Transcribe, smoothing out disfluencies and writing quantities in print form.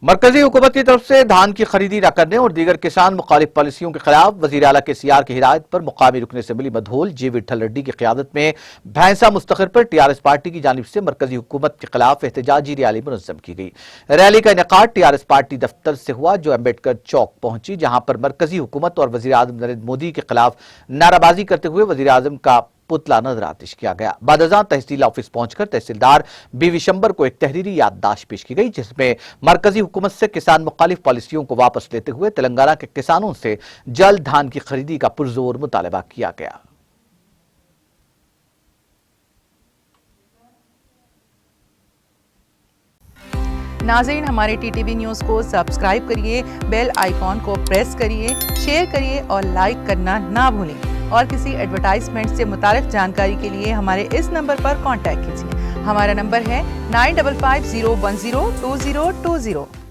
مرکزی حکومت کی طرف سے دھان کی خریدی نہ کرنے اور دیگر کسان مخالف پالیسیوں کے خلاف وزیر اعلیٰ KCR کی ہدایت پر مقامی رکن اسمبلی مدھول جی وٹھل ریڈی کی قیادت میں بھینسا مستقر پر TRS پارٹی کی جانب سے مرکزی حکومت کے خلاف احتجاجی ریلی منظم کی گئی۔ ریلی کا انعقاد TRS پارٹی دفتر سے ہوا جو امبیڈکر چوک پہنچی، جہاں پر مرکزی حکومت اور وزیر اعظم نریندر مودی کے خلاف نعرہ بازی کرتے ہوئے وزیر اعظم کا پتلا نظر آتش کیا گیا۔ بعد ازاں تحصیل آفس پہنچ کر تحصیلدار بی وشمبر کو ایک تحریری یادداشت پیش کی گئی، جس میں مرکزی حکومت سے کسان مخالف پالیسیوں کو واپس لیتے ہوئے تلنگانہ کے کسانوں سے جلد دھان کی خریدی کا پرزور مطالبہ کیا گیا۔ ناظرین، ہمارے TTV نیوز کو سبسکرائب کریے، بیل آئیکن کو پریس کریے، شیئر کریے اور لائک کرنا نہ بھولیں، اور کسی ایڈورٹائزمنٹ سے متعلق جانکاری کے لیے ہمارے اس نمبر پر کانٹیکٹ کیجیے۔ ہمارا نمبر ہے 9550102020۔